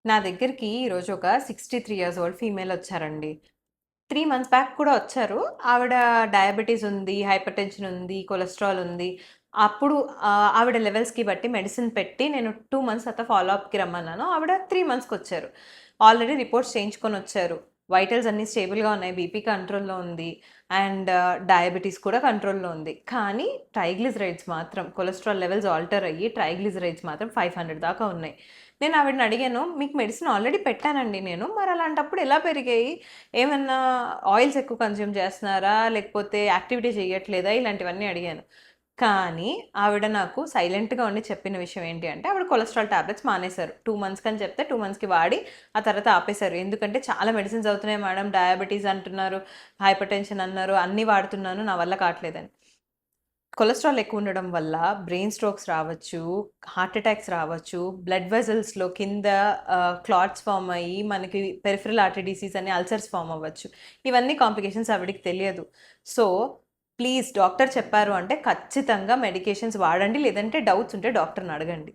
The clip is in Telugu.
నా దగ్గరికి ఈరోజు ఒక 63 ఇయర్స్ ఓల్డ్ ఫీమేల్ వచ్చారండి. 3 మంత్స్ బ్యాక్ కూడా వచ్చారు. ఆవిడ డయాబెటిస్ ఉంది, హైపర్‌టెన్షన్ ఉంది, కొలెస్ట్రాల్ ఉంది. అప్పుడు ఆవిడ లెవెల్స్‌కి బట్టి మెడిసిన్ పెట్టి నేను 2 మంత్స్ తర్వాత ఫాలో అప్‌కి రమ్మన్నాను. ఆవిడ 3 మంత్స్‌కొచ్చారు. ఆల్రెడీ రిపోర్ట్స్ చేయించుకొనొచ్చారు. వైటల్స్ అన్నీ స్టేబుల్‌గా ఉన్నాయి. బీపీ కంట్రోల్‌లో ఉంది. అండ్ డయాబెటిస్ కూడా కంట్రోల్‌లో ఉంది. కానీ ట్రైగ్లిజరైడ్స్ మాత్రం కొలెస్ట్రాల్ లెవెల్స్ ఆల్టర్ అయ్యి ట్రైగ్లిజరైడ్స్ మాత్రం 500 దాకా ఉన్నాయి. నేను ఆవిడని అడిగాను, "మీకు మెడిసిన్ ఆల్రెడీ పెట్టానండి నేను. మరి అలాంటప్పుడు ఎలా పెరిగాయి? ఏమన్నా ఆయిల్స్ ఎక్కువ కన్జ్యూమ్ చేస్తున్నారా? లేకపోతే యాక్టివిటీ చేయట్లేదా?" ఇలాంటివన్నీ అడిగాను. కానీ ఆవిడ నాకు సైలెంట్‌గా ఉండి చెప్పిన విషయం ఏంటి అంటే, ఆవిడ కొలెస్ట్రాల్ టాబ్లెట్స్ మానేశారు. 2 మంత్స్‌కని చెప్తే 2 మంత్స్‌కి వాడి, ఆ తర్వాత ఆపేశారు. ఎందుకంటే చాలా మెడిసిన్స్ అవుతున్నాయి మేడం. డయాబెటిస్ అంటున్నారు, హైపర్‌టెన్షన్ అన్నారు. అన్నీ వాడుతున్నాను. నా వల్ల కావట్లేదని. కొలెస్ట్రాల్ ఎక్కువుండడం వల్ల బ్రెయిన్ స్ట్రోక్స్ రావచ్చు, హార్ట్ అటాక్స్ రావచ్చు, బ్లడ్ వెసల్స్‌లో కింద క్లాట్స్ ఫార్మ్ అయ్యి మనకి పెరిఫెరల్ ఆర్టరీ డిసీజ్ అని అల్సర్స్ ఫార్మ్ అవ్వచ్చు. ఇవన్నీ కాంప్లికేషన్స్ ఆవిడకి తెలియదు. సో, ప్లీజ్ డాక్టర్ చెప్పారు అంటే ఖచ్చితంగా మెడికేషన్స్ వాడండి. లేదంటే డౌట్స్ ఉంటే డాక్టర్‌ని అడగండి.